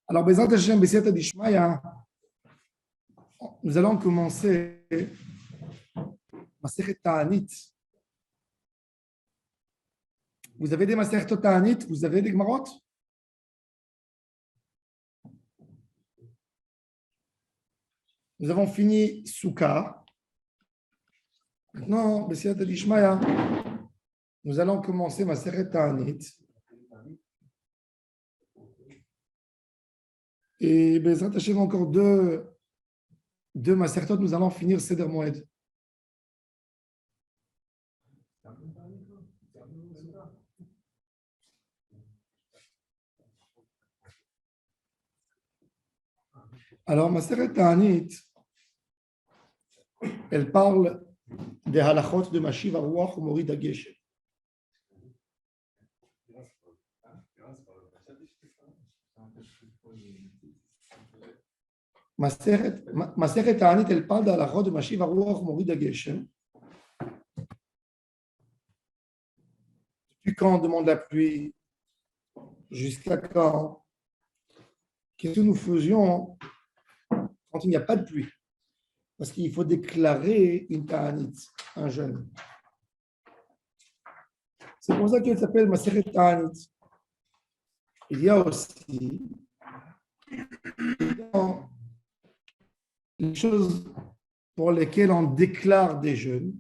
Alors, Bezrat Hashem, B'siyata Dishmaya, nous allons commencer Masechet Ta'anit. Vous avez des Masechet Ta'anit? Vous avez des Gmarot? Nous avons fini Souka. Maintenant, B'siyata Dishmaya, nous allons commencer Masechet Ta'anit. Et Bezrat Hashem, encore deux Masertot, nous allons finir Seder Moed. Alors, Maseret Ta'anit, elle parle des halachot de Mashiv Aruach ou Morid HaGeshem. Maseret Ta'anit, elle parle des halachot de Mashiv Aruach ou Morid HaGeshem. Depuis quand on demande la pluie? Jusqu'à quand? Qu'est-ce que nous faisions quand il n'y a pas de pluie? Parce qu'il faut déclarer une ta'anit, un jeûne. C'est pour ça qu'elle s'appelle Maseret Ta'anit. Il y a aussi les choses pour lesquelles on déclare des jeûnes.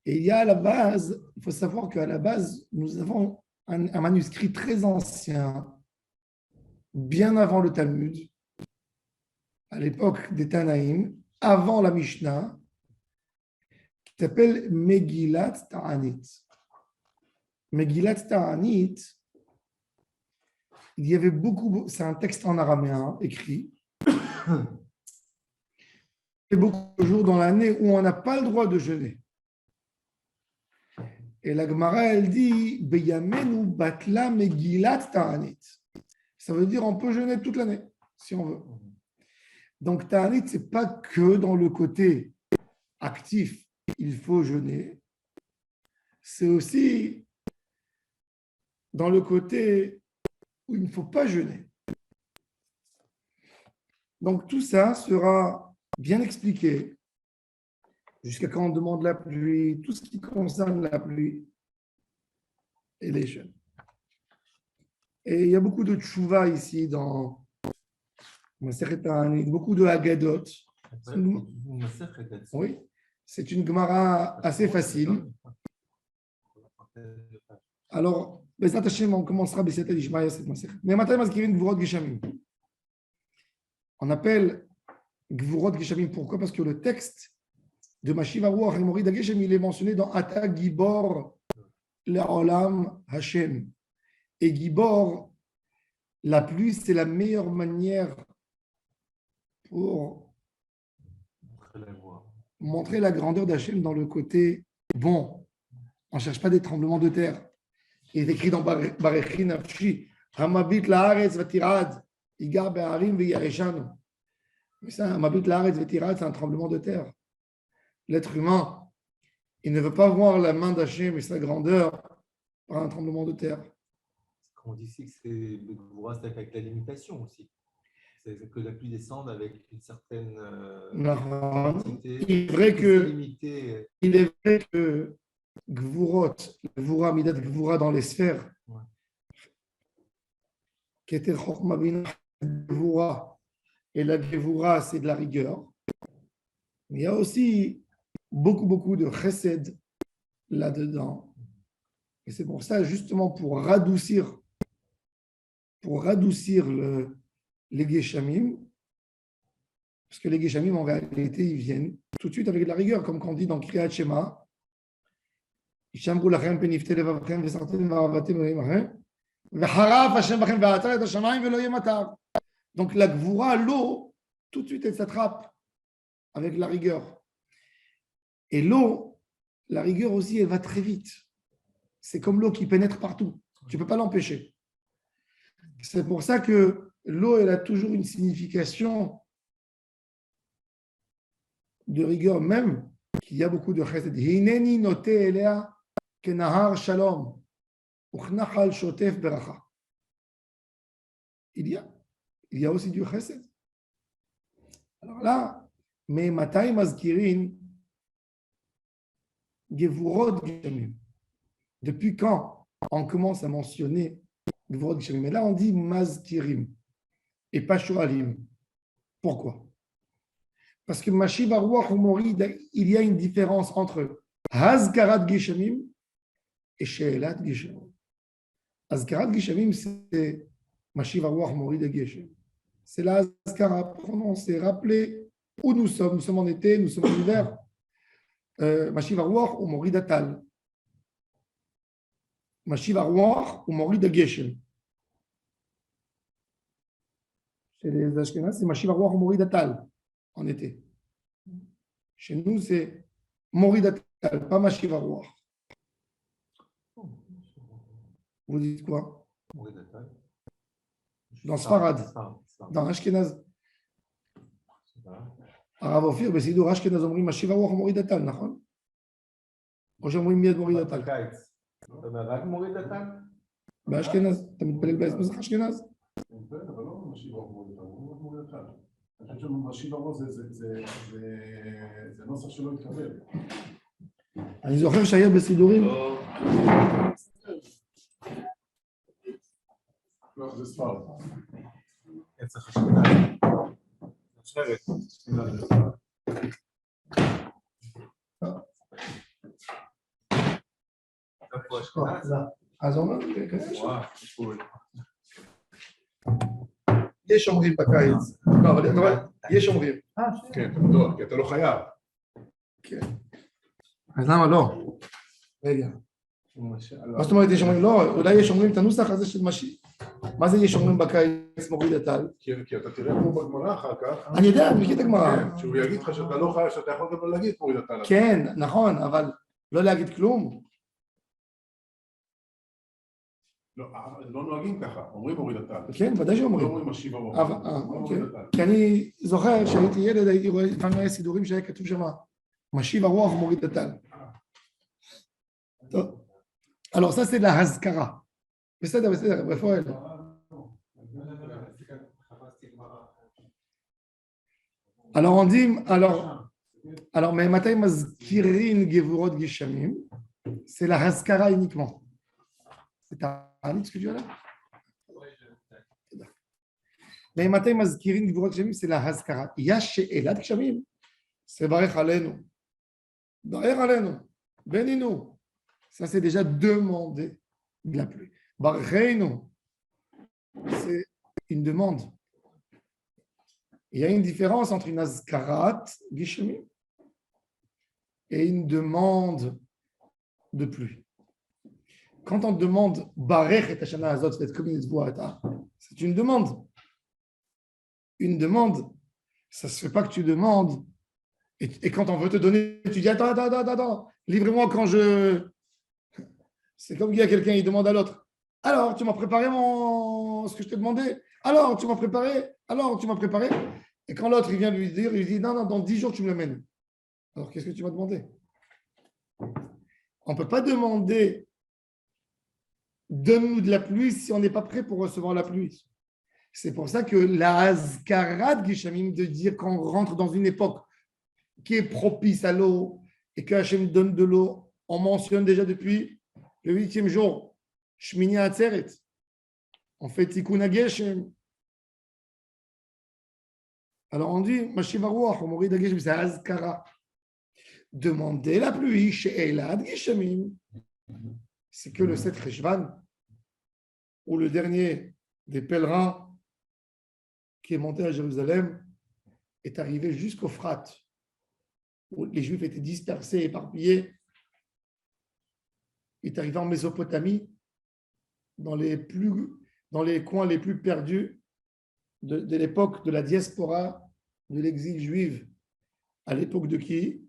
Et il y a à la base, il faut savoir qu'à la base, nous avons un manuscrit très ancien, bien avant le Talmud, à l'époque des Tanaïm, avant la Mishnah, qui s'appelle Megillat Ta'anit. Megillat Ta'anit, il y avait beaucoup, c'est un texte en araméen écrit, et beaucoup de jours dans l'année où on n'a pas le droit de jeûner. Et la Gemara, elle dit Beyamenu batla Megillat Ta'anit. Ça veut dire on peut jeûner toute l'année, si on veut. Donc, Ta'anit, ce n'est pas que dans le côté actif, il faut jeûner. C'est aussi dans le côté où il ne faut pas jeûner. Donc, tout ça sera bien expliqué jusqu'à quand on demande la pluie, tout ce qui concerne la pluie et les jeûnes. Et il y a beaucoup de tchouva ici dans beaucoup de Haggadot. Oui, c'est une Gemara assez facile. Alors, Bezrat Hashem, on commencera B'siyata Dishmaya cette Masechet. Mais maintenant, on va Gvurot Geshamim. On appelle Gvurot Geshamim. Pourquoi? Parce que le texte de Mashiv Aruach et Morid HaGeshem, il est mentionné dans Ata Gibor Le'olam Hashem. Et Gibor, la pluie, c'est la meilleure manière pour montrer la grandeur d'Hachem dans le côté bon. On ne cherche pas des tremblements de terre. Il est écrit dans Barechi Nafshi, Hamabit la'aretz v'tirad, Igar be'arim v'yareshanu. Mais ça, Hamabit la'aretz v'tirad, c'est un tremblement de terre. L'être humain, il ne veut pas voir la main d'Hachem et sa grandeur par un tremblement de terre. On dit ici que c'est avec la limitation aussi. C'est que la pluie descende avec une certaine quantité. Il est vrai que Gvurot, Gvura, Midat Gvura dans les sphères, qui était Chokhmah Bina Gvura, et la Gvura, c'est de la rigueur. Mais il y a aussi beaucoup de chesed là-dedans. Et c'est pour ça, justement, pour radoucir les Geshamim, parce que les Geshamim, en réalité, ils viennent tout de suite avec de la rigueur, comme on dit dans Kriyat Shema. Donc la Gvura, l'eau, tout de suite, elle s'attrape avec la rigueur. Et l'eau, la rigueur aussi, elle va très vite. C'est comme l'eau qui pénètre partout. Tu ne peux pas l'empêcher. C'est pour ça que l'eau, elle a toujours une signification de rigueur, même qu'il y a beaucoup de chesed. Hineni note elea kenahar shalom uchnachal shotef beracha. il y a aussi du chesed. Alors là, mais matai mazkirin gevurot gishamim. Depuis quand on commence à mentionner gevurot gishamim? Mais là, on dit mazkirim et pas shoalim. Pourquoi? Parce que Mashiv Aruach ou Morid, il y a une différence entre Hazkarat Gishamim et She'elat Gishamim. Hazkarat Gishamim, c'est Mashiv Aruach Morid et Geshem. C'est la Hazkara, c'est rappeler où nous sommes. Nous sommes en été, nous sommes en hiver. Mashiv Aruach ou Morid Atal. Mashiv Aruach ou Morid et Geshem. Chez les Ashkenaz, c'est Mashiv Aruach ou Morid Atal. En été. Chez nous, c'est Morid Atal, pas Mashiv Aruach. Vous dites quoi? Dans Sfarad, dans Ashkenaz. Arav Ofir, בסידור אשכנז אומרים משיב הרוח ומוריד הטל, נכון? או שאומרים מיד מוריד הטל? בקיץ. אתה אומר רק מוריד הטל? באשכנז, אתה מתפלל במזרח אשכנז? אבל לא משיב הרוח ומוריד הטל, הוא מוריד הטל. אני חושב שמשיב הרוח זה נוסח שלא התקבל. אני זוכר שהיה בסידורים. לא, זה ספרד. נצח אשכנז. אחרת. איפה אשכנז? אז הוא אומר, וואו, יש אומרים בקיץ. לא, אבל יש אומרים. כן, בטוח, כי אתה לא חייב. כן. אז למה לא? רגע. מה זאת אומרת יש אומרים? לא, אולי יש אומרים את הנוסח הזה של משיב. מה זה יש אומרים בקיץ מוריד הטל? כי אתה תראה פה בגמרא אחר כך. אני יודע, אני מכיר את הגמרא. כן, שהוא יגיד לך שאתה לא חייב, שאתה יכול גם לא להגיד מוריד הטל. כן, נכון, אבל לא להגיד כלום. לא נוהגים ככה, אומרים מוריד הטל. כן, ודאי לא שאומרים. אומרים משיב הרוח. כי אני זוכר שהייתי ילד, הייתי רואה לפעמים היה סידורים שהיה כתוב שם משיב הרוח מוריד הטל. טוב. Alors ça c'est la hazkara. בסדר, בסדר, איפה אלה? Alors on dit, alors mais matin mazkirin gevurot gishamim, c'est la hazkara uniquement. C'est un ce que tu as là? Mais matin mazkirin gevurot gishamim, c'est la hazkara. Yash she'elat gishamim, c'est barech alenu. Barech alenu. Beninu. Ça c'est déjà demandé de la pluie. Barreinu, c'est une demande. Il y a une différence entre une azkarat, gishamim, et une demande de pluie. Quand on demande Barech et Hashana Azot, c'est une demande. Une demande, ça ne se fait pas que tu demandes. Et quand on veut te donner, tu dis attends, livrez-moi quand je. C'est comme il y a quelqu'un, il demande à l'autre. Alors, tu m'as préparé ce que je t'ai demandé. Alors, tu m'as préparé. Et quand l'autre, il vient lui dire, il dit, non, dans 10 jours, tu me l'amènes. Alors, qu'est-ce que tu m'as demandé? On ne peut pas demander, donne-nous de la pluie si on n'est pas prêt pour recevoir la pluie. C'est pour ça que la Hazkarat Gishamim, de dire qu'on rentre dans une époque qui est propice à l'eau et que Hachem donne de l'eau, on mentionne déjà depuis le 8e jour. Shmini Atzeret. On fait Tikkun Geshem. Alors on dit, Mashiv Aruach, on Morid Geshem, c'est Hazkara. Demander la pluie chez Elad Geshamim. C'est que le 7 Cheshvan, ou le dernier des pèlerins qui est monté à Jérusalem, est arrivé jusqu'au Frat, où les Juifs étaient dispersés, éparpillés. Il est arrivé en Mésopotamie, dans les coins les plus perdus de l'époque de la diaspora, de l'exil juif. À l'époque de qui?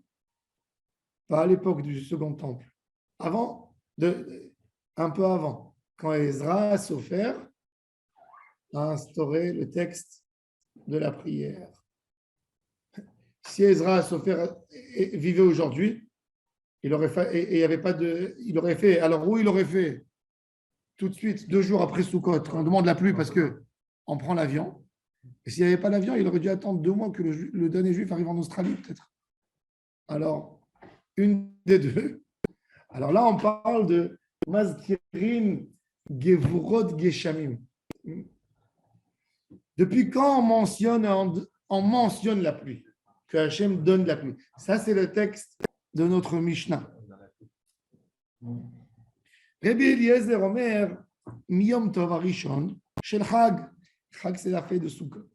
Pas à l'époque du Second Temple. Un peu avant, quand Ezra Sofer a instauré le texte de la prière. Si Ezra Sofer vivait aujourd'hui, il aurait fait, alors où il aurait fait? Tout de suite, 2 jours après Sukkot, quand on demande la pluie parce que on prend l'avion. Et s'il n'y avait pas l'avion, il aurait dû attendre 2 mois que le dernier juif arrive en Australie, peut-être. Alors, une des deux. Alors là, on parle de Mazkirin Gevurot Geshamim. Depuis quand on mentionne la pluie? Que Hachem donne la pluie. Ça, c'est le texte de notre Mishnah. Rabbi Eliezer Omer, Miyom Tov Arishon, Shel Chag. Chag, c'est la fête de Sukkot.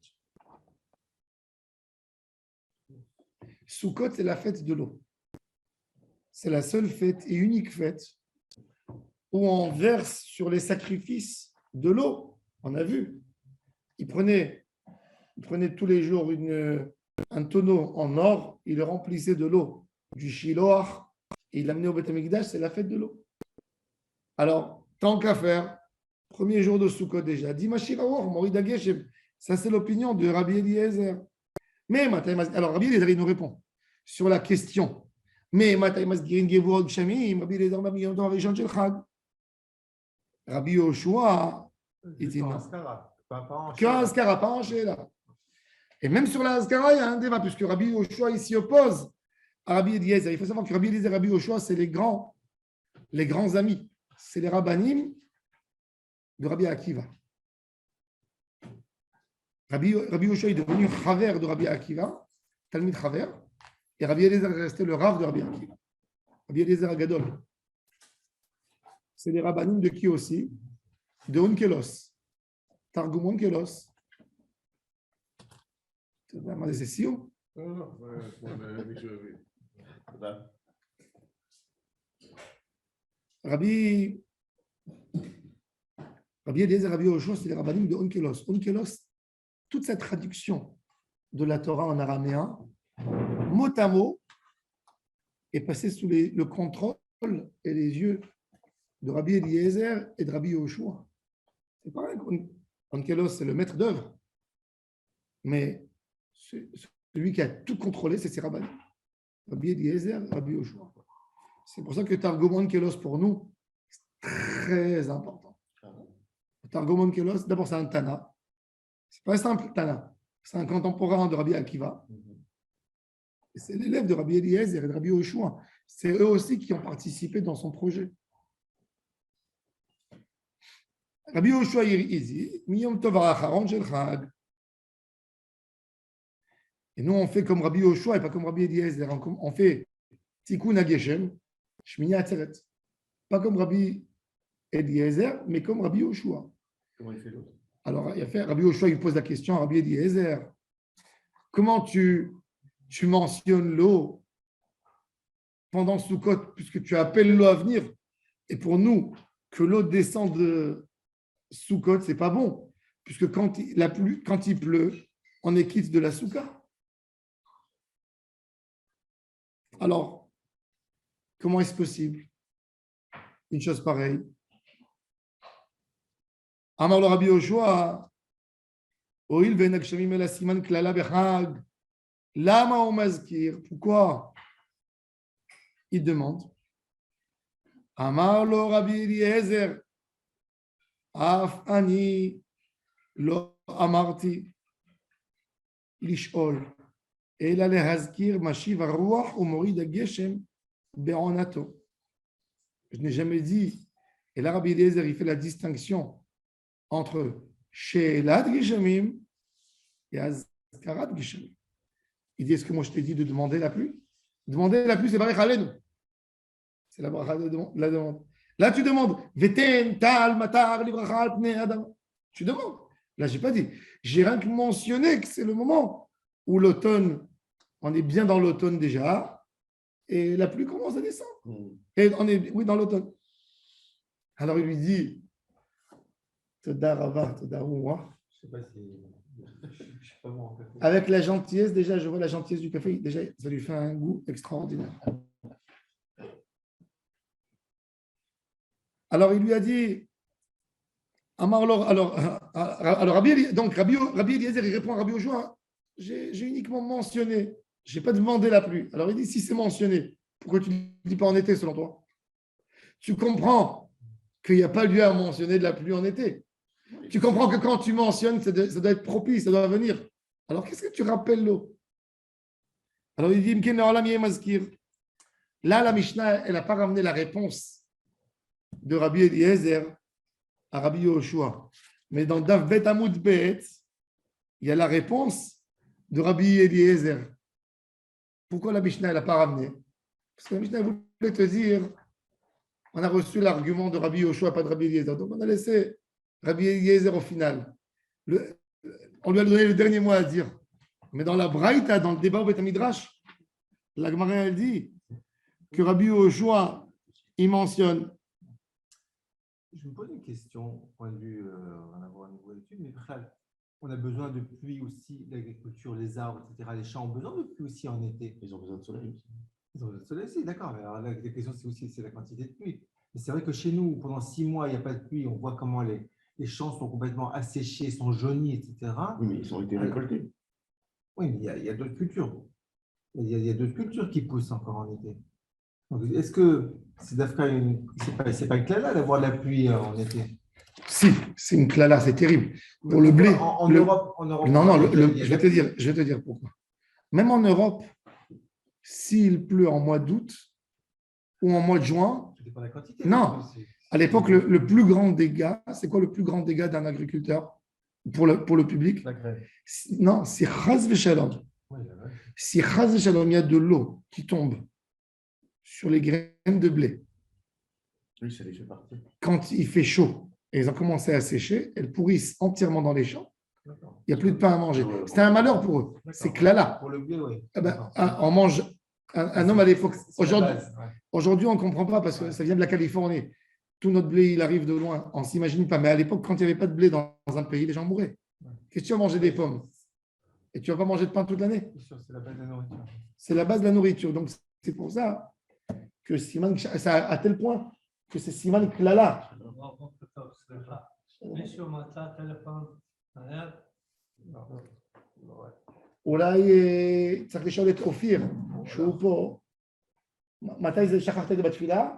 Sukkot, c'est la fête de l'eau. C'est la seule fête et unique fête où on verse sur les sacrifices de l'eau. On a vu. Il prenait tous les jours un tonneau en or, il le remplissait de l'eau du Shiloach et il l'amenait au Beth Amikdash, c'est la fête de l'eau. Alors, tant qu'à faire, premier jour de Sukkot déjà, Dimashiraor, Morida Geshem, ça c'est l'opinion de Rabbi Eliezer. Mais alors Rabbi Eliezer, il nous répond sur la question. Mais Rabbi Yoshua, il dit non. Qu'un Askara, pas un Sheila. Et même sur la Askara, il y a un débat, puisque Rabbi Yoshua ici oppose à Rabbi Eliezer. Il faut savoir que Rabbi Eliezer et Rabbi Yoshua, c'est les grands amis. C'est les rabbanim de Rabbi Akiva. Rabbi Yoshua est devenu Chaver de Rabbi Akiva, Talmid Chaver, et Rabbi Eliezer est resté le Rav de Rabbi Akiva. Rabbi Eliezer Agadol. C'est les rabbanim de qui aussi? De Onkelos. Targum Onkelos. Tu vas demander c'est Sion? Rabbi Eliezer, Rabbi Yoshua, c'est les rabbanim de Onkelos. Onkelos, toute cette traduction de la Torah en araméen, mot à mot, est passée sous le contrôle et les yeux de Rabbi Eliezer et de Rabbi Yoshua. C'est pareil, Onkelos, c'est le maître d'œuvre. Mais celui qui a tout contrôlé, c'est ses rabbanim. Rabbi Eliezer, Rabbi Yoshua. C'est pour ça que Targum Onkelos, pour nous, c'est très important. Targum Onkelos, d'abord, c'est un Tana. C'est pas un simple Tana. C'est un contemporain de Rabbi Akiva. Et c'est l'élève de Rabbi Eliezer et de Rabbi Yoshua. C'est eux aussi qui ont participé dans son projet. Rabbi Yoshua dit, Miyom Tov Acharon Shel Chag. Et nous, on fait comme Rabbi Yoshua et pas comme Rabbi Eliezer. On fait Tikkun HaGeshem, Shmini Atzeret. Pas comme Rabbi Eliezer, mais comme Rabbi Yoshua. Comment il fait l'autre? Alors, Rabbi Yoshua, il pose la question à Rabbi Eliezer. Comment tu mentionnes l'eau pendant Sukkot, puisque tu appelles l'eau à venir? Et pour nous, que l'eau descend de Sukkot, c'est pas bon, puisque quand il pleut, on est quitte de la Soukha. Alors, comment est-ce possible une chose pareille? Amar le Rabbi Yoshua, Oil ve'enak shamim el asiman klala bechag, lama o mazkir? Pourquoi? Il demande. Amar le Rabbi Eliezer, af ani lo amarti lishol, ela lehazkir mashiv haruach umorid hageshem be'onato. Je n'ai jamais dit, et là Rabbi Eliezer, il fait la distinction entre She'elat Geshamim et Azkarat Geshamim. Il dit, est-ce que moi je t'ai dit de demander la pluie? Demander la pluie, c'est Barech Alenu. C'est la demande. Là, tu demandes, Veten, Tal, Matar, Livracha, al Pnei Adam. Tu demandes. Là, je n'ai pas dit. J'ai rien que mentionné que c'est le moment où l'automne, on est bien dans l'automne déjà, et la pluie commence à descendre. Et on est, oui, dans l'automne. Alors, il lui dit, Toda Rava, Toda Ouah. Je ne sais pas si. Je sais pas moi en café. Avec la gentillesse, déjà, je vois la gentillesse du café, déjà, ça lui fait un goût extraordinaire. Alors, il lui a dit, alors Rabbi Eliezer, il répond à Rabbi Yoshua, j'ai uniquement mentionné, je n'ai pas demandé la pluie. Alors, il dit, si c'est mentionné, pourquoi tu ne dis pas en été, selon toi? Tu comprends qu'il n'y a pas lieu à mentionner de la pluie en été. Tu comprends que quand tu mentionnes, ça doit être propice, ça doit venir. Alors, qu'est-ce que tu rappelles l'eau? Alors, il dit, Mken Olam Yeh Mazkir. Là, la Mishnah, elle n'a pas ramené la réponse de Rabbi Eliezer à Rabbi Yoshua. Mais dans Daf Bet Amud Bet, il y a la réponse de Rabbi Eliezer. Pourquoi la Mishnah, elle n'a pas ramené? Parce que la Mishnah voulait te dire, on a reçu l'argument de Rabbi Yoshua, pas de Rabbi Eliezer. Donc, on a laissé Rabbi Eliezer au final. On lui a donné le dernier mot à dire. Mais dans la Braïta, dans le débat au Bet Midrash, la Gemara, elle dit que Rabbi Yoshua, il mentionne. Je me pose une question, au point de vue, on va avoir une nouvelle étude, mais on a besoin de pluie aussi, l'agriculture, les arbres, etc. Les champs ont besoin de pluie aussi en été. Ils ont besoin de soleil aussi. Ils ont besoin de soleil aussi, d'accord. Mais alors, la question, c'est aussi la quantité de pluie. Mais c'est vrai que chez nous, pendant 6 mois, il n'y a pas de pluie. On voit comment les champs sont complètement asséchés, sont jaunis, etc. Oui, mais ils ont été récoltés. Oui, mais il y a d'autres cultures. Il y a d'autres cultures qui poussent encore en été. Donc, est-ce que c'est c'est pas une clala d'avoir de la pluie en été? Si, c'est une clala, c'est terrible. Pour le blé. En Europe, Non, je vais te dire pourquoi. Même en Europe, s'il pleut en mois d'août ou en mois de juin, ça dépend de la quantité. Non. À l'époque, le plus grand dégât, c'est quoi le plus grand dégât d'un agriculteur pour le public? La grève. Non, c'est chas v'shalom. Oui, la grève. Si chas v'shalom, il y a de l'eau qui tombe sur les graines de blé, Oui, ça les fait partir. quand il fait chaud et ils ont commencé à sécher, elles pourrissent entièrement dans les champs. D'accord. Il n'y a plus de pain à manger. C'était un malheur pour eux. D'accord. C'est clala. Pour le blé, oui. On mange. Un homme à l'époque. C'est la base, ouais. Aujourd'hui, on ne comprend pas parce que ça vient de la Californie. Tout notre blé, il arrive de loin. On ne s'imagine pas. Mais à l'époque, quand il n'y avait pas de blé dans un pays, les gens mouraient. Qu'est-ce que tu vas manger des pommes? Et tu ne vas pas manger de pain toute l'année? C'est sûr, c'est la base de la nourriture. C'est la base de la nourriture. Donc, c'est pour ça que Siman, ça à tel point que c'est Siman Klala. אולי צריך לשאול את אופיר, שהוא פה, מתי זה שכחת את זה בתפילה?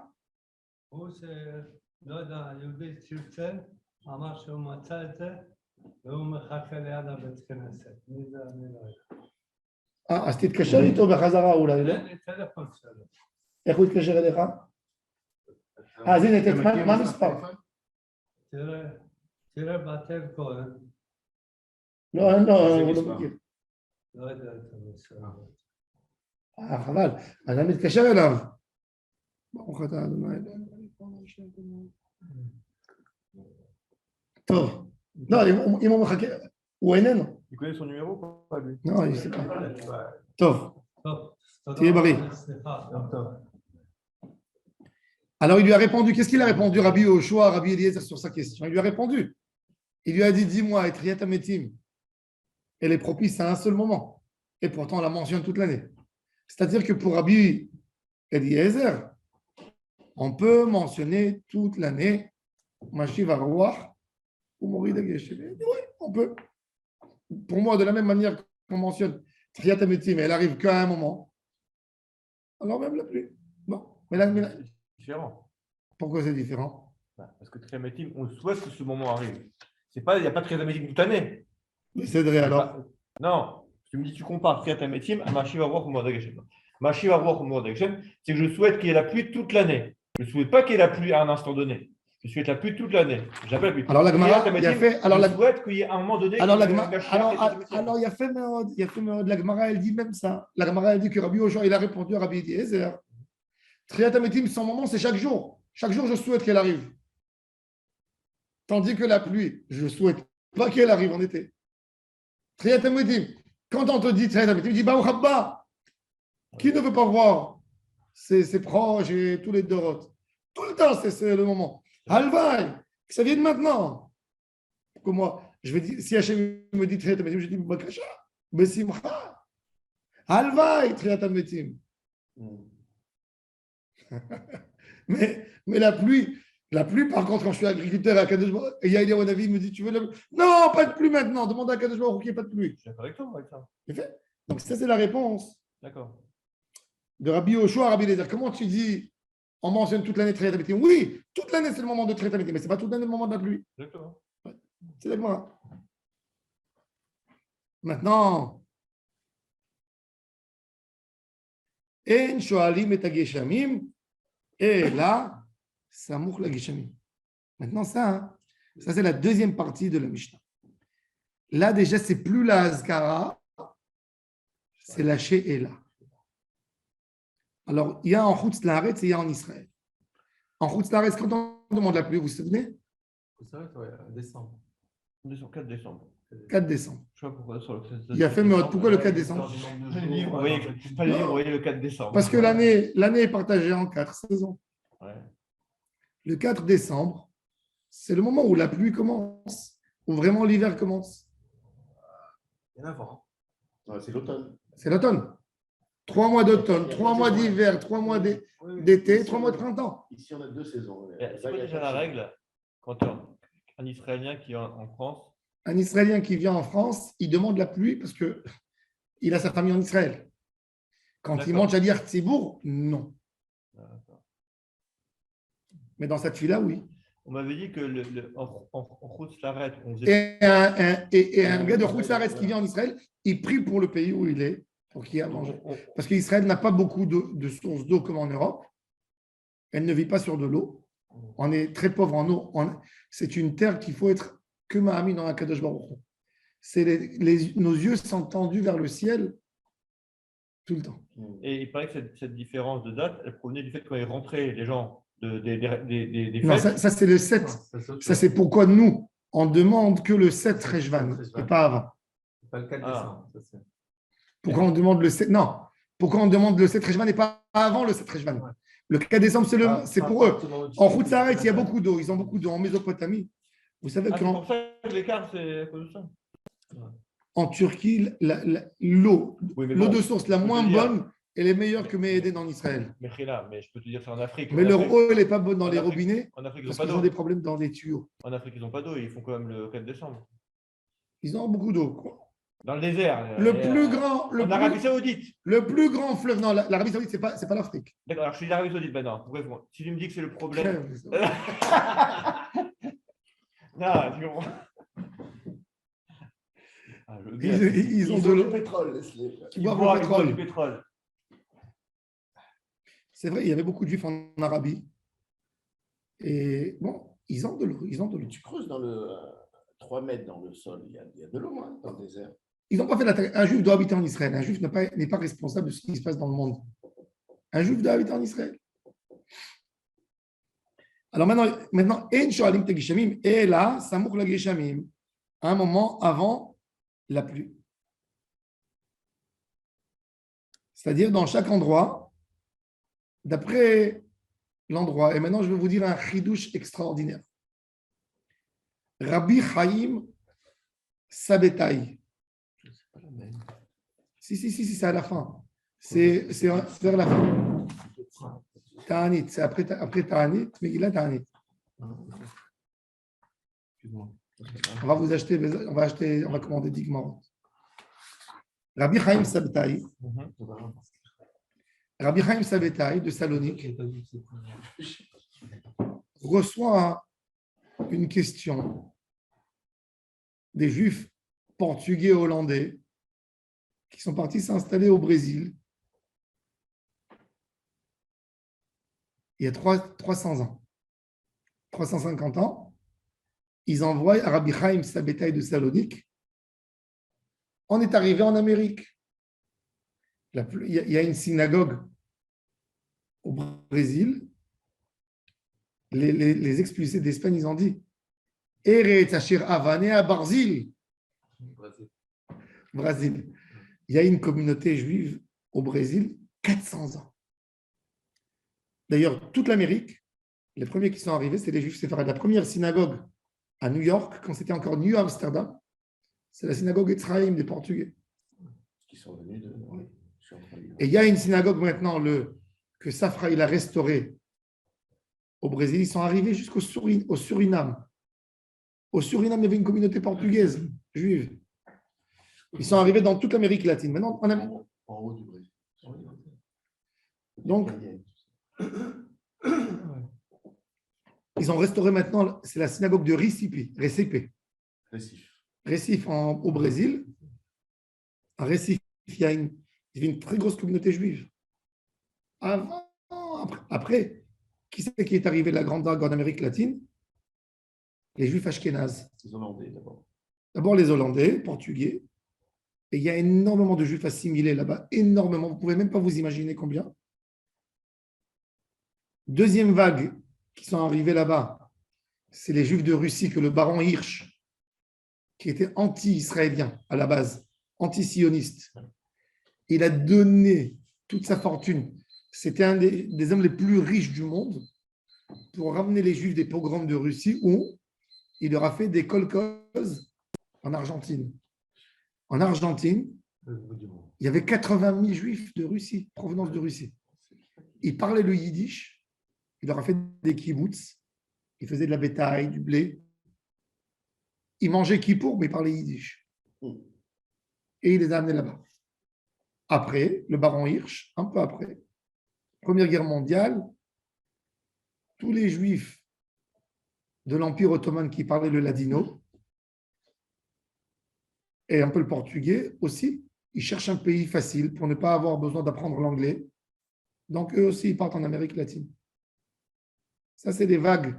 הוא שלא יודע, יהודי צלצל, אמר שהוא מצא את זה, והוא מחכה ליד הבית כנסת. מי זה אני לא יודע. אז תתקשר איתו בחזרה אולי, לא? אין לי טלפון שלו. איך הוא יתקשר אליך? אז הנה, מה המספר? תראה בטלפון. לא, הוא לא מכיר. לא יודע את המספר. חבל, אני מתקשר אליו. ברוך אתה אדוני. טוב. לא, אם הוא מחכה, הוא איננו. Il connaît son numéro ou pas lui? Non, il ne sait pas. טוב. תהיה בריא. Alors il lui a répondu, qu'est-ce qu'il a répondu Rabbi Yoshua, Rabbi Eliezer sur sa question? Il lui a répondu. Il lui a dit, dis-moi, Etriat Ametim, elle est propice à un seul moment. Et pourtant, on la mentionne toute l'année. C'est-à-dire que pour Rabbi Eliezer, on peut mentionner toute l'année Mashiv Aruach ou Morid Ageshem. Oui, on peut. Pour moi, de la même manière qu'on mentionne Triat Ametim, elle arrive qu'à un moment. Alors même la pluie. Bon, mais là, Différent. pourquoi c'est différent? Parce que Triat Ametim, on souhaite que ce moment arrive. Il n'y a pas de Triat Ametim toute l'année. Mais c'est vrai alors. Non, tu me dis, tu compares Triat Ametim à Mashiv Aruach ou Morid Ageshem. Mashiv Aruach ou Morid Ageshem, c'est que je souhaite qu'il y ait la pluie toute l'année. Je ne souhaite pas qu'il y ait la pluie à un instant donné. Je souhaite la pluie toute l'année. J'appelle la pluie. Alors la Gemara, il a fait. Alors je souhaite qu'il y ait un moment donné. Alors il y a fait Meod. La Gemara, elle dit même ça. La Gemara, elle dit que Rabbi Yoshua, il a répondu à Rabbi Eliezer. Triat Ametim, son moment, c'est chaque jour. Chaque jour, je souhaite qu'elle arrive. Tandis que la pluie, je ne souhaite pas qu'elle arrive en été. Triat Ametim, quand on te dit Triat Ametim, dis Baruch Haba. Qui ne veut pas voir ses proches et tous les dorotes? Tout le temps, c'est le moment. Halvaï, ça vient de maintenant. Comme moi, je vais dire, si Hachem me dit Triat Ametim, je dis Bakasha, Besimcha. Halvaï, Triat Ametim. Mais la pluie, par contre, quand je suis agriculteur à Kadosh Baruch, et Yael Wanavi me dit, tu veux la pluie? Non, pas de pluie maintenant. Demande à Kadosh Baruch qu'il n'y ait pas de pluie. Je suis d'accord avec toi, avec ça. C'est fait. Donc ça, c'est la réponse D'accord. de Rabbi Yoshua à Rabbi Eliezer. Comment tu dis, on mentionne toute l'année Triat Ametim? Oui, toute l'année, c'est le moment de Triat Ametim, mais ce n'est pas toute l'année le moment de la pluie. Exactement. Ouais. C'est la Gemara. Maintenant, En shoalim et ageshamim, et là, samouch la geshamim. Maintenant, ça c'est la deuxième partie de la Mishnah. Là, déjà, c'est plus la Azkara, c'est la She'ela. Alors, il y a en Chutz Laaretz et il y a en Israël. En Chutz Laaretz, quand on demande la pluie, vous vous souvenez? C'est vrai, ouais, décembre. On est sur 4 décembre. 4 décembre. Je sais pas pourquoi sur le 4 Il a fait, mais pourquoi le 4 décembre? Vous voyez le 4 décembre. Parce que l'année est partagée en 4 saisons. Ouais. Le 4 décembre, c'est le moment où la pluie commence, où vraiment l'hiver commence. Il y en a avant. C'est l'automne. C'est l'automne. 3 mois d'automne, 3 mois d'hiver, 3 mois d'été, 3 mois de printemps. Ici, on a 2 saisons. C'est quoi déjà la règle quand un Israélien qui est en France? Un Israélien qui vient en France, il demande la pluie parce qu'il a sa famille en Israël. Quand il mange à dire Tzibour, non. Mais dans cette fille-là, oui. On m'avait dit que en Chutz Laaretz, on faisait. Et un gars de Chutz Laaretz qui vient en Israël, il prie pour le pays où il est, pour qu'il y ait à manger. Parce qu'Israël n'a pas beaucoup de sources d'eau comme en Europe. Elle ne vit pas sur de l'eau. On est très pauvre en eau. C'est une terre qu'il faut être que Mahami dans la Kadosh Baruch Hu. Nos yeux sont tendus vers le ciel tout le temps. Et il paraît que cette différence de date, elle provenait du fait qu'on est rentré les gens des Non, fêtes. ça c'est le 7. Ça, c'est pourquoi nous, on demande que le 7 Rejvan, et pas avant. C'est pas le 4 décembre. Ça, c'est... Pourquoi on demande le 7 Non. Pourquoi on demande le 7 Rejvan et pas avant le 7 Rejvan? Ouais. Le 4 décembre, c'est pour eux. En route Chutz Laaretz, il y a beaucoup d'eau. Ils ont beaucoup d'eau. En Mésopotamie, vous savez C'est qu'en pour ça que l'écart, c'est à cause de ça. en Turquie, l'eau Oui, mais l'eau bon, de source la je peux moins te dire- bonne, elle est meilleure que Méhédén en Israël. Mais je peux te dire, c'est en Afrique. Mais En leur Afrique- eau, elle n'est pas bonne dans en les Afrique- robinets En Afrique, ils n'ont parce pas qu'ils ont d'eau. des problèmes dans les tuyaux. En Afrique, ils n'ont pas d'eau. Ils font quand même le 4 décembre. Ils ont beaucoup d'eau. Dans le désert. Le plus grand, En Arabie Saoudite. le plus grand fleuve, non, l'Arabie Saoudite, c'est pas l'Afrique. D'accord, alors je suis d'Arabie Saoudite maintenant. Bref, bon, si tu me dis que c'est le problème. Non, tu comprends. Ah, le gars, Ils ont de l'eau. pétrole, laisse-les. Qui ils boivent boivent le pétrole. du pétrole. C'est vrai, il y avait beaucoup de juifs en Arabie. Et bon, ils ont de l'eau. Tu creuses dans le 3 mètres dans le sol, il y a de l'eau hein, dans le désert. Ils n'ont pas fait la terre. Un juif doit habiter en Israël. Un juif n'est pas responsable de ce qui se passe dans le monde. Un juif doit habiter en Israël. Alors maintenant, En shoalim te geshamim, et là, samouk la geshamim, un moment avant la pluie. C'est-à-dire dans chaque endroit, d'après l'endroit. Et maintenant, je vais vous dire un chidouche extraordinaire. Rabbi Chaim Sabetai. Si, c'est à la fin. C'est vers la fin. Ta'anit, c'est après Ta'anit, mais il a Ta'anit. Excuse-moi. On va commander 10 Gemorot. Rabbi Chaim Sabetai, Rabbi Chaim Sabetai de Salonique reçoit une question des Juifs portugais et hollandais qui sont partis s'installer au Brésil il y a 300 ans, 350 ans. Ils envoient à Rabbi Chaim Sabetai de Salonique. On est arrivé en Amérique. Il y a une synagogue au Brésil. Les expulsés d'Espagne, ils ont dit Eretz Asher Havane à Barzil. Brésil. Il y a une communauté juive au Brésil, 400 ans. D'ailleurs, toute l'Amérique, les premiers qui sont arrivés, c'est les juifs séfarades. La première synagogue à New York, quand c'était encore New Amsterdam, c'est la synagogue Etzraïm des Portugais. Qui sont venus de. Oui, je suis en train de lire. Et il y a une synagogue maintenant que Safra il a restaurée au Brésil. Ils sont arrivés jusqu'au Suriname. Au Suriname, il y avait une communauté portugaise, juive. Ils sont arrivés dans toute l'Amérique latine. Maintenant, En haut du Brésil. Donc, ils ont restauré maintenant, c'est la synagogue de Recife. Récif. Au Brésil. À Recife, il y a une très grosse communauté juive. Après, qui c'est qui est arrivé de la Grande Vague en Amérique latine? Les Juifs ashkénazes. Les Hollandais d'abord. D'abord les Hollandais, Portugais. Et il y a énormément de Juifs assimilés là-bas. Énormément. Vous ne pouvez même pas vous imaginer combien. Deuxième vague qui sont arrivés là-bas, c'est les Juifs de Russie que le baron Hirsch, qui était anti-israélien à la base, anti-sioniste, il a donné toute sa fortune. C'était un des hommes les plus riches du monde pour ramener les Juifs des pogroms de Russie où il leur a fait des kolkhozes en Argentine. En Argentine, il y avait 80 000 Juifs de Russie, provenance de Russie. Ils parlaient le yiddish, il leur a fait des kibbutz, ils faisaient de la bétail, du blé. Ils mangeaient kippour, mais ils parlaient yiddish. Et il les a amenés là-bas. Après, le baron Hirsch, un peu après, Première Guerre mondiale, tous les Juifs de l'Empire ottoman qui parlaient le ladino, et un peu le portugais aussi, ils cherchent un pays facile pour ne pas avoir besoin d'apprendre l'anglais. Donc, eux aussi, ils partent en Amérique latine. Ça, c'est des vagues.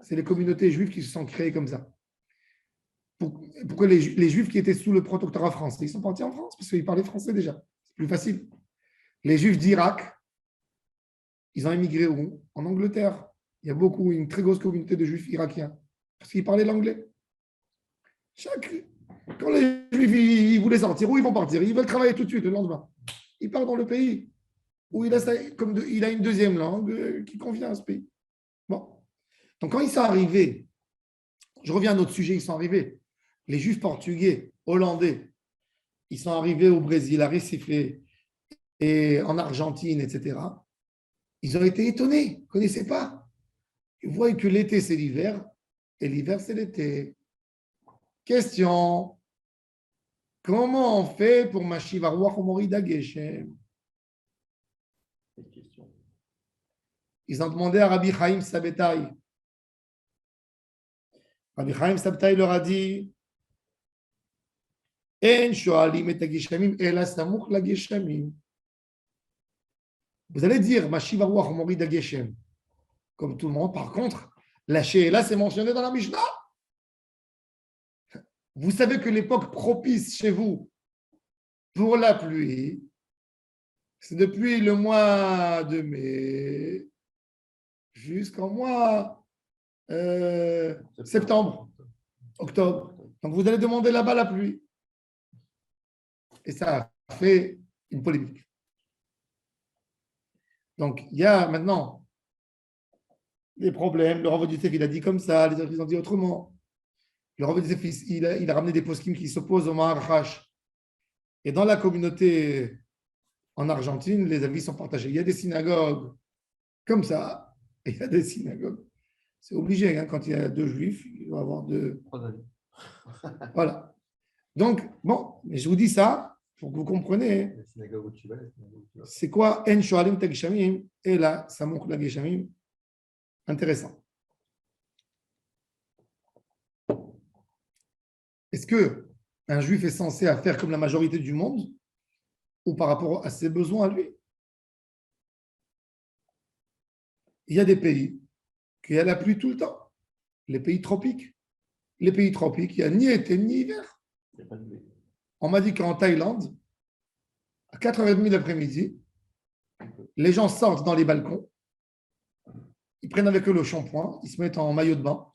C'est les communautés juives qui se sont créées comme ça. Pourquoi les Juifs qui étaient sous le protectorat français, ils sont partis en France parce qu'ils parlaient français déjà. C'est plus facile. Les Juifs d'Irak, ils ont émigré où? En Angleterre. Il y a une très grosse communauté de Juifs irakiens parce qu'ils parlaient l'anglais. Quand les Juifs ils voulaient sortir, où ils vont partir? Ils veulent travailler tout de suite le lendemain. Ils partent dans le pays où il a une deuxième langue qui convient à ce pays. Bon. Donc, quand ils sont arrivés, je reviens à notre sujet, ils sont arrivés. Les Juifs portugais, hollandais, ils sont arrivés au Brésil, à Recife et en Argentine, etc. Ils ont été étonnés, ils ne connaissaient pas. Ils voient que l'été, c'est l'hiver et l'hiver, c'est l'été. Question. Comment on fait pour Mashiv Aruach Umorida Geshem? Ils ont demandé à Rabbi Chaim Sabbatai. Rabbi Chaim Sabbatai leur a dit En shoalim et hageshamim ela samuch lageshamim. Vous allez dire Mashiv Aruach Umorida Geshem, comme tout le monde. Par contre, la She'ela, c'est mentionné dans la Mishnah. Vous savez que l'époque propice chez vous pour la pluie, c'est depuis le mois de mai jusqu'au mois septembre, octobre. Donc, vous allez demander là-bas la pluie. Et ça a fait une polémique. Donc, il y a maintenant des problèmes. Le Rav Yosef, il a dit comme ça, les autres, ils ont dit autrement. Le Rav Yosef, il a ramené des poskim qui s'opposent au Maharash. Et dans la communauté en Argentine, les avis sont partagés. Il y a des synagogues comme ça, et il y a des synagogues. C'est obligé, hein, quand il y a deux juifs, il doit y avoir deux. Voilà. Donc, bon, mais je vous dis ça pour que vous compreniez. C'est quoi En Shoalim Tagishamim et là, Samouk Lagishamim. Intéressant. Est-ce qu'un juif est censé faire comme la majorité du monde ou par rapport à ses besoins à lui? Il y a des pays qui a la pluie tout le temps. Les pays tropiques. Les pays tropiques, il n'y a ni été ni hiver. On m'a dit qu'en Thaïlande, à 4h30 l'après-midi, les gens sortent dans les balcons, ils prennent avec eux le shampoing, ils se mettent en maillot de bain,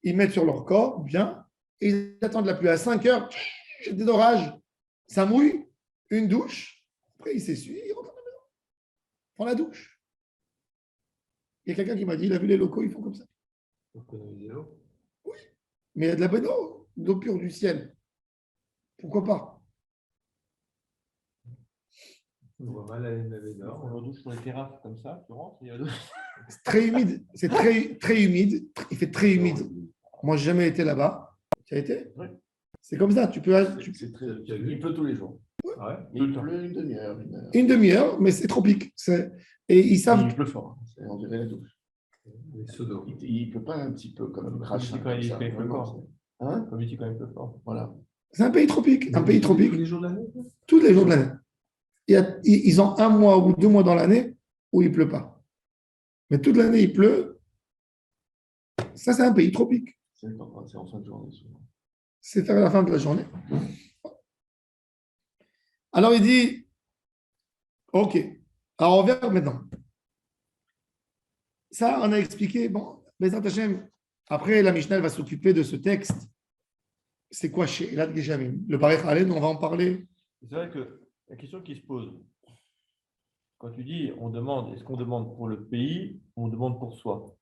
ils mettent sur leur corps, bien, et ils attendent la pluie. À 5h, j'ai des orages, ça mouille, une douche, après ils s'essuient, ils rentrent à la maison, ils font la douche. Il y a quelqu'un qui m'a dit, il a vu les locaux, ils font comme ça. Oui, mais il y a de la bonne eau, de l'eau pure du ciel. Pourquoi pas? On voit mal aller laver dehors. On douche sur les terrasses comme ça, tu rentres, c'est très humide, c'est très humide, il fait très humide. Moi, je n'ai jamais été là-bas. Tu as été? Oui. C'est comme ça, tu peux. Il pleut tous les jours. Ouais. Il pleut une demi-heure. Une demi-heure, mais c'est tropique. Et ils savent. Il pleut fort. On dirait la douche. Les sodos. Il ne peut pas un petit peu quand même cracher. Comme il fait fort. Hein? Comme il dit quand même peu fort. Voilà. C'est un pays tropique. Un pays tropique. Tous les jours de l'année? Tous les jours de l'année. Ils ont 1 mois ou 2 mois dans l'année où il ne pleut pas. Mais toute l'année, il pleut. Ça, c'est un pays tropique. C'est en fin de journée souvent. C'est à la fin de la journée. Alors, il dit, OK. Alors, on verra maintenant. Ça, on a expliqué. Bon, Bezrat Hashem, après, la Mishnah elle va s'occuper de ce texte. C'est quoi chez Elad Geshamim? Le Parech Halen, on va en parler. C'est vrai que la question qui se pose, quand tu dis on demande, est-ce qu'on demande pour le pays ou on demande pour soi?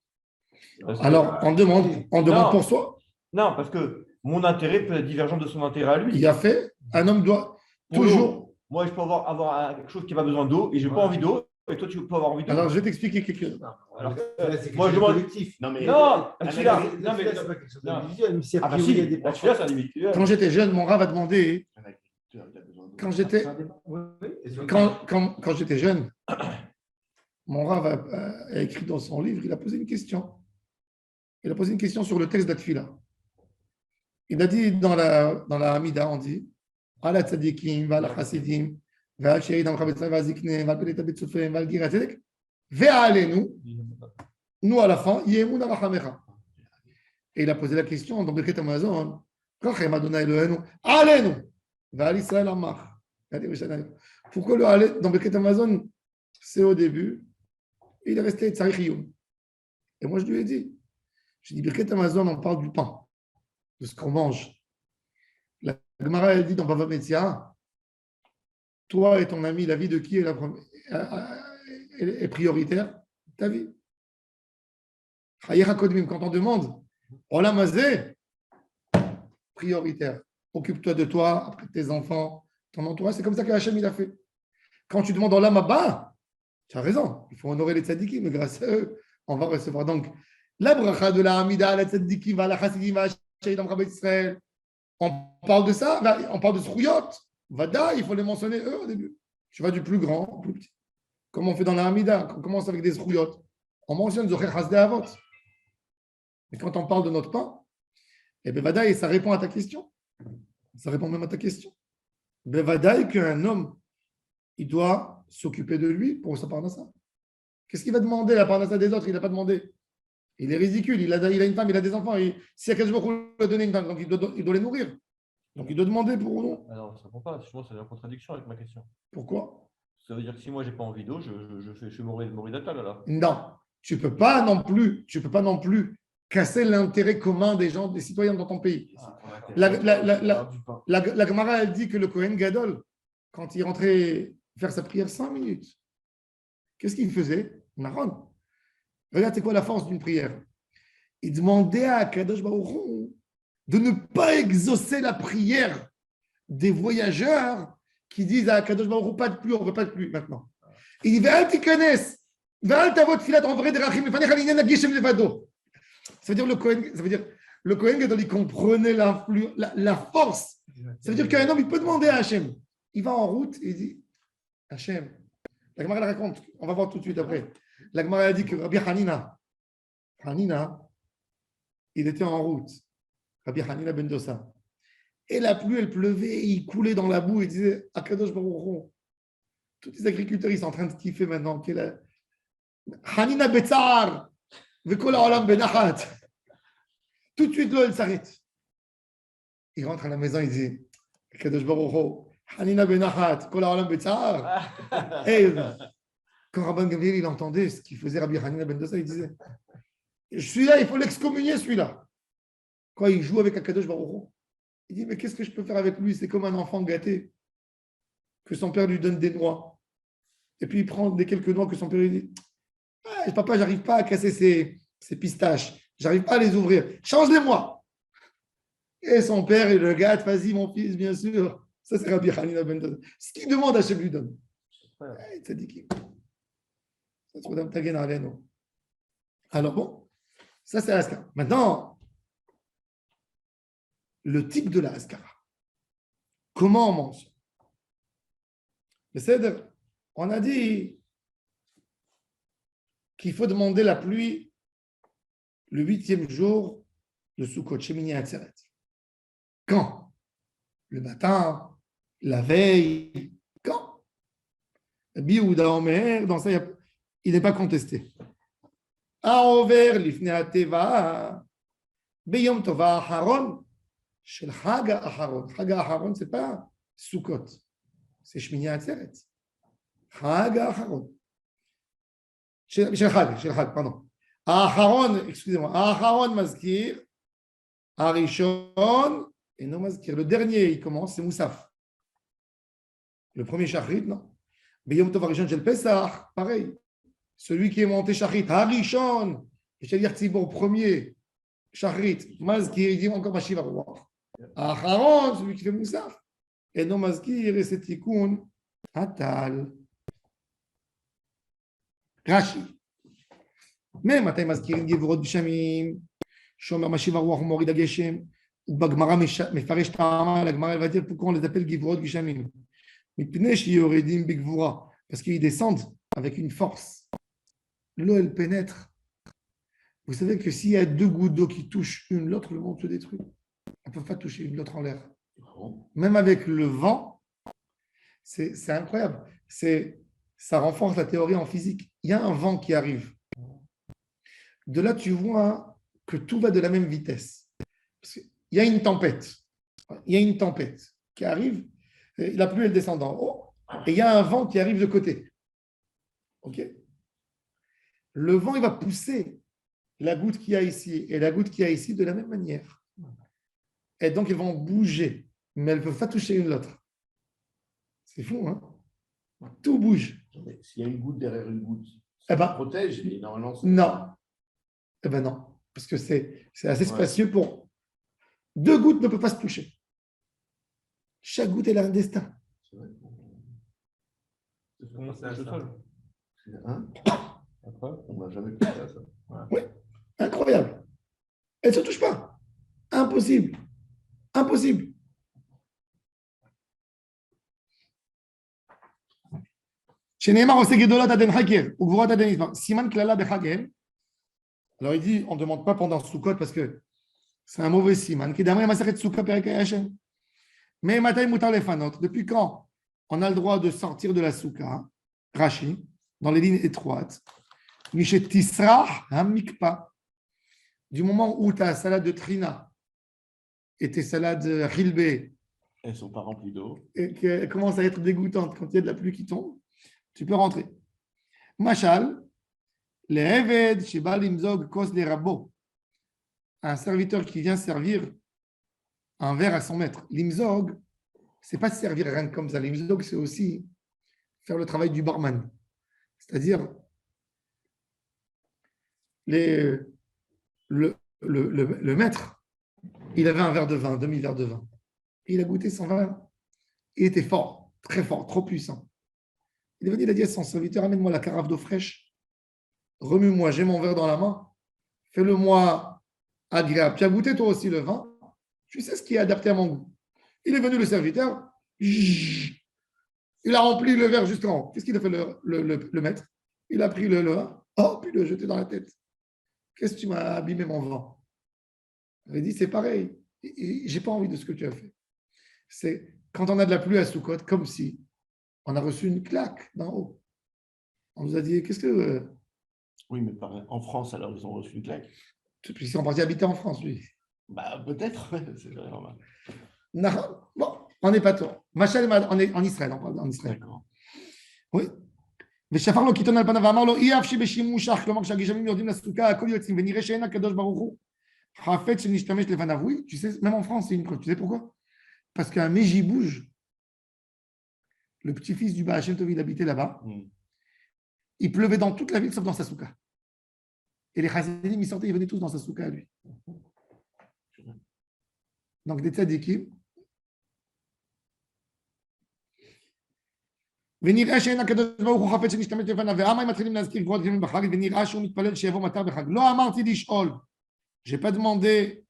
Parce que- Alors, on demande Non. pour soi. Non, parce que mon intérêt peut être divergent de son intérêt à lui. Il a fait, un homme doit Pour toujours. l'eau, moi, je peux avoir quelque chose qui n'a pas besoin d'eau et je n'ai pas envie d'eau, et toi, tu peux avoir envie d'eau. Alors, je vais t'expliquer quelque chose. Alors, C'est moi, je quelque chose de demande- collectif. Non, mais Non, un celui-là, agré- non, mais- C'est pas quelque chose non. d'individuel, mais si a Ah bah priori, il y a si, des celui-là, c'est individuel. Quand j'étais jeune, mon Rav a demandé, un agriculteur, il a besoin d'eau. quand j'étais, Oui, et sur- quand j'étais jeune, mon Rav a écrit dans son livre, il a posé une question. Il a posé une question sur le texte d'Atfila. Il a dit dans la Hamida, on dit Ala tzadikim, vala chasidim, val sheidam chabetzai, val ziknem, val peleta betzufem, val gira tzedek, ve'alenu, nous à la fin, yemun arachamecha. Et il a posé la question dans Birkat Hamazon, Kachem Adonai Elohenu, alenu, ve'al Israël amach. Pourquoi le ale dans Birkat Hamazon, c'est au début, il est resté tzarich yom. Et moi je lui ai dit, je dis Birkat Hamazon, on parle du pain, de ce qu'on mange. La Gemara, elle dit dans Bava Metzia, toi et ton ami, la vie de qui est prioritaire? Ta vie. Quand on demande, Olam Hazeh, prioritaire. Occupe-toi de toi, après tes enfants, ton entourage. C'est comme ça que Hachem il a fait. Quand tu demandes Olam Haba, tu as raison. Il faut honorer les tzadikim, mais grâce à eux, on va recevoir. Donc, la bracha de la Hamida, la tzadikim, la chassidim, la sheidam Rabbi Israël. On parle de ça, on parle de Zruyot. Vada, il faut les mentionner eux au début. Tu vas du plus grand au plus petit. Comme on fait dans la Hamida, on commence avec des Zruyot. On mentionne Zocher Hasde Avot. Mais quand on parle de notre pain, et bien Vada, ça répond à ta question. Ça répond même à ta question. Ben Vada, qu'un homme, il doit s'occuper de lui pour sa parnassa. Qu'est-ce qu'il va demander la parnassa des autres? Il n'a pas demandé. Il est ridicule, il a une femme, il a des enfants. Si Akadosh Baruch Hu lui a donné une femme, donc il doit les nourrir. Donc il doit demander pour nous. Alors, ça ne répond pas. Justement, c'est en contradiction avec ma question. Pourquoi? Ça veut dire que si moi, je n'ai pas envie d'eau, je suis mourir d'atal alors. Non, tu ne peux pas non plus casser l'intérêt commun des gens, des citoyens dans ton pays. La Gemara, elle dit que le Kohen Gadol, quand il rentrait faire sa prière 5 minutes, qu'est-ce qu'il faisait? Naron. Regarde, c'est quoi la force d'une prière? Il demandait à Kadosh Baruch Hu de ne pas exaucer la prière des voyageurs qui disent à Kadosh Baruch Hu, pas de pluie, on ne veut pas de pluie maintenant. Il dit, Ve'al tikanes, ve'al tavot filat en vrai derachim, lefanech al inyan hageshem levado. Ça veut dire le Kohen Gadol, il comprenait la force. Ça veut dire qu'un homme, il peut demander à Hachem. Il va en route et il dit, Hachem, la Gemara la raconte, on va voir tout de suite après. La Gemara a dit que Rabbi Hanina, il était en route. Rabbi Hanina ben Dosa. Et la pluie, elle pleuvait, il coulait dans la boue. Il disait, Akadosh Baruch Hu, tous les agriculteurs, ils sont en train de kiffer maintenant. Hanina Betzar, Vekol Olam Benachat. Tout de suite, l'eau, elle s'arrête. Il rentre à la maison, il dit, Akadosh Baruch Hu, Hanina Benachat, Kol Olam Betzar. Et quand Rabban Gamliel, il entendait ce qu'il faisait Rabbi Hanina ben Dosa, il disait, celui-là, il faut l'excommunier, celui-là. Quand il joue avec Akadosh Baruch Hu, il dit, mais qu'est-ce que je peux faire avec lui? C'est comme un enfant gâté, que son père lui donne des noix. Et puis il prend quelques noix que son père lui dit, ah, papa, j'arrive pas à casser ces pistaches, j'arrive pas à les ouvrir, change-les-moi. Et son père, il le gâte, vas-y mon fils, bien sûr. Ça, c'est Rabbi Hanina ben Dosa. Ce qu'il demande, Hachem lui donne. Ça dit qui? Alors bon, ça c'est l'Askara. Maintenant, le type de la Askara. Comment on mange? Le Seder, on a dit qu'il faut demander la pluie le 8e jour de Sukkot, Shemini Atzeret. Quand? Le matin, la veille, quand? Biouda Omer, dans ça, il n'est pas contesté. Aover lifnei hateva, beyom tova aharon, shel Chag aharon. Chag aharon, ce n'est pas Sukkot, c'est Shemini Atzeret. Chag aharon. Shel Chag, pardon. Aharon, excusez-moi, Aharon mazkir, Arishon, et non mazkir. Le dernier, il commence, c'est Moussaf. Le premier Shachrit, non. Beyom Tov Arishon Shel Pesach, pareil. Celui qui est monté Shachrit, Arishon, c'est-à-dire Tzibor, premier Shachrit, mazkir, il dit encore Mashiv Aruach. Aharon, celui qui fait Moussaf. Et non mazkir, et c'est Tikkun, Hatal. Rashi. Mais מתי מזכירים גבורות גשמים, שאומר משיב הרוח ומוריד הגשם, ובגמרא מפרש טעמה, הגמרא va dire pourquoi on les appelle גבורות גשמים. מפני שיורדים בגבורה, parce qu'ils descendent avec une force. L'eau, elle pénètre. Vous savez que s'il y a deux gouttes d'eau qui touchent une l'autre, le monde se détruit. On ne peut pas toucher une l'autre en l'air. Même avec le vent, c'est incroyable. Ça renforce la théorie en physique. Il y a un vent qui arrive. De là, tu vois que tout va de la même vitesse. Parce qu'il y a une tempête. Il y a une tempête qui arrive. La pluie, elle descend d'en haut. Et il y a un vent qui arrive de côté. OK? Le vent, il va pousser la goutte qu'il y a ici et la goutte qu'il y a ici de la même manière. Et donc, ils vont bouger. Mais elles ne peuvent pas toucher une l'autre. C'est fou, hein? Tout bouge. S'il y a une goutte derrière une goutte, Eh ben, ça protège et normalement. Non. Eh bien non, parce que c'est assez spacieux pour... Deux gouttes ne peuvent pas se toucher. Chaque goutte, elle a un destin. C'est vrai. Comment ça, Hein? Après, On n'a jamais pensé à ça. Oui, incroyable. Elle ne se touche pas. Impossible. Impossible. שנאמר עושה גדולות עד אין חקר וגבורות עד אין מספר. סימן קללה בחגל. Alors il dit, on ne demande pas pendant Sukkot parce que c'est un mauvais siman. Mais depuis quand on a le droit de sortir de la Souka, Rashi, dans les lignes étroites, du moment où ta salade de trina et tes salades rilbe, Elles ne sont pas remplies d'eau. et qu'elles commencent à être dégoûtantes quand il y a de la pluie qui tombe, tu peux rentrer. Machal, les Eved, Sheba Limzog, Kos les Rabo. Un serviteur qui vient servir un verre à son maître. Limzog, c'est pas servir rien comme ça. Limzog, c'est aussi faire le travail du barman. C'est-à-dire, le maître, il avait un verre de vin, un demi-verre de vin. Il a goûté son vin. Il était fort, très fort, trop puissant. Il est venu, il a dit à son serviteur, amène-moi la carafe d'eau fraîche. Remue-moi, j'ai mon verre dans la main, fais-le-moi agréable. Tu as goûté toi aussi le vin, tu sais ce qui est adapté à mon goût. Il est venu le serviteur, il a rempli le verre juste en haut. Qu'est-ce qu'il a fait le maître? Il a pris le vin, puis il l'a jeté dans la tête. Qu'est-ce que tu m'as abîmé mon vin? Il avait dit, c'est pareil, j'ai pas envie de ce que tu as fait. C'est quand on a de la pluie à Soukot, comme si on a reçu une claque d'en haut. On nous a dit, qu'est-ce que... Oui, mais en France, alors, ils ont reçu une claque. Ils sont partis habiter en France, lui. Bah, peut-être, c'est vrai, normal. Non, bon, on n'est pas tout. Machal, on est en Israël, on parle en Israël. D'accord. Oui. ושפר לו קיתון על פניו ואמר לו אי אף שבשימושך, כלומר כשהגשמים יורדים לסוכה הכל יוצאים ונראה שאין הקדוש ברוך הוא חפץ שנשתמש לפניו. Oui, tu sais, même en France, c'est une preuve. Tu sais pourquoi? Parce qu'un Méji bouge, le petit-fils du Baal Shem Tov, il habitait là-bas. Il pleuvait dans toute la ville sauf dans sa souka. Et les Chassidim, ils sortaient, ils venaient tous dans sa souka à lui. Donc des tzadikim. ונראה שאין הקדוש ברוך הוא חפץ שנשתמש לפניו, ועמה הם מתחילים להזכיר גבורות גשמים בחג, ונראה שהוא מתפלל שיבוא מטר בחג. לא אמרתי לשאול, j'ai pas demandé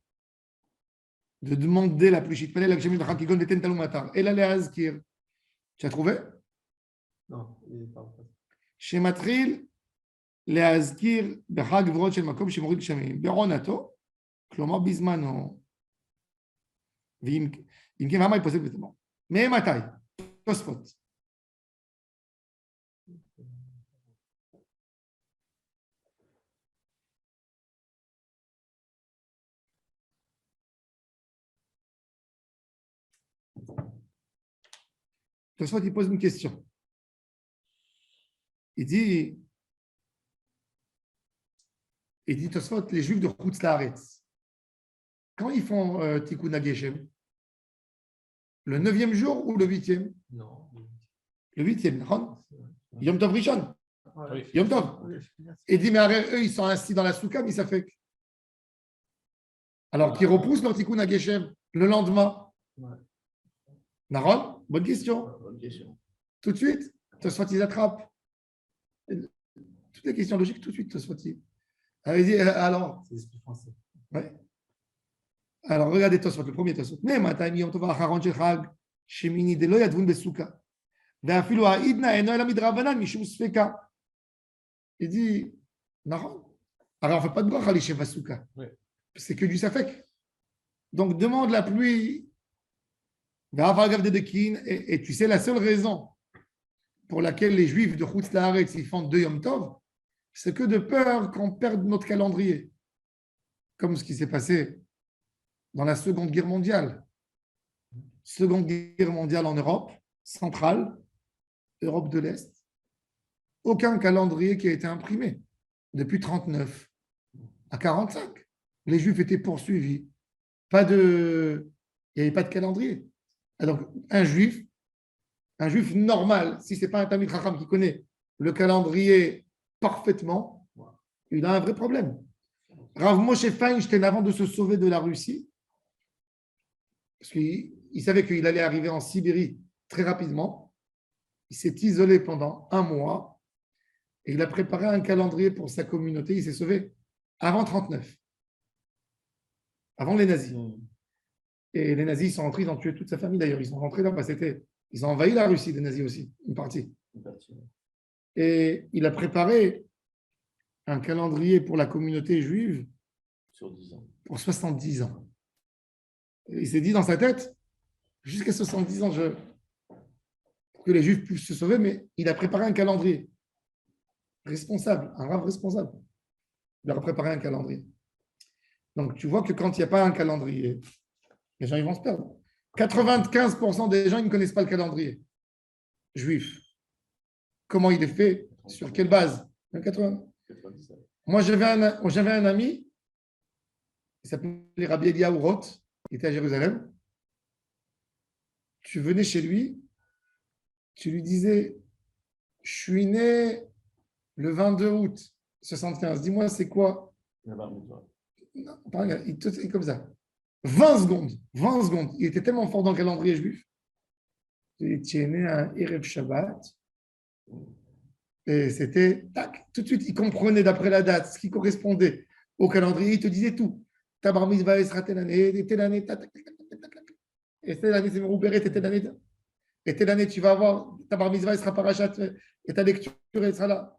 de demander la pluie, שיתפלל לגשמים בחג כגון ותן תלו מטר, אלא להזכיר. Tu as trouvé? Non, il n'est pas en face. שמתחיל להזכיר בחג גבורות של מקום שמוריד גשמים, בעונתו, כלומר בזמנו. ואם כן, למה היא פוסקת בזמנו? ממתי? תוספות. Tosfot, il pose une question. Il dit Tosfot, les Juifs de Chutz Laaretz, quand ils font Tikkun HaGeshem, le 9e jour ou le 8e? Non. Le 8e, Yom Tov Rishon. Oui. Yom Tov. Il dit, mais eux, ils sont assis dans la soukha, mais ça fait que. Alors qu'ils repoussent leur Tikkun HaGeshem le lendemain. Ouais. Naron, bonne question. Bonne question. Tout de suite, Tosfot, ils attrapent. Toutes les questions logiques, tout de suite, Tosfot. Alors, C'est l'esprit français. ouais. Alors, regardez Tosfot, le premier Tosfot. Mais matin, Yom Tov Acharon Shel Chag, Shemini Delo Yadvun Besouka. Ve'afilu ha'idna eno ela midrabanan mishum sfeka. Il dit, Naron. Alors, on ne fait pas de bracha l'ishev Souka. C'est que du safek. Donc, demande la pluie. Et tu sais, la seule raison pour laquelle les Juifs de Chutz Laaretz ils font 2 Yom Tov, c'est que de peur qu'on perde notre calendrier. Comme ce qui s'est passé dans la Seconde Guerre mondiale. Seconde Guerre mondiale en Europe centrale, Europe de l'Est. Aucun calendrier qui a été imprimé depuis 1939 à 1945. Les Juifs étaient poursuivis. Il n'y avait pas de calendrier. Donc, un juif normal, si ce n'est pas un Talmid Chacham qui connaît le calendrier parfaitement, il a un vrai problème. Rav Moshe Feinstein, avant de se sauver de la Russie, parce qu'il savait qu'il allait arriver en Sibérie très rapidement, il s'est isolé pendant 1 mois et il a préparé un calendrier pour sa communauté. Il s'est sauvé avant 1939, avant les nazis. Et les nazis, ils sont rentrés, ils ont tué toute sa famille d'ailleurs. Ils sont rentrés là, ils ont envahi la Russie, les nazis aussi, une partie. Et il a préparé un calendrier pour la communauté juive Sur 10 ans. pour 70 ans. Et il s'est dit dans sa tête, jusqu'à 70 ans, pour que les juifs puissent se sauver, mais il a préparé un calendrier. Responsable, un rave responsable. Il a préparé un calendrier. Donc tu vois que quand il n'y a pas un calendrier, les gens ils vont se perdre. 95% des gens ils ne connaissent pas le calendrier juif. Comment il est fait? Sur quelle base? 80. Moi, j'avais un ami, il s'appelait Rabbi Eliyahu Roth, il était à Jérusalem. Tu venais chez lui, tu lui disais, je suis né le 22 août 75. Dis-moi, c'est quoi? Non, il te fait comme ça. 20 secondes. Il était tellement fort dans le calendrier juif. Tu es né un Erev Shabbat. Et c'était, tac, tout de suite, il comprenait d'après la date ce qui correspondait au calendrier. Il te disait tout. Ta bar mitzvah sera telle année, telle année, et telle année, c'est Merouberet, et telle année. Et telle année, tu vas avoir, ta bar mitzvah sera parachat, et ta lecture, elle sera là.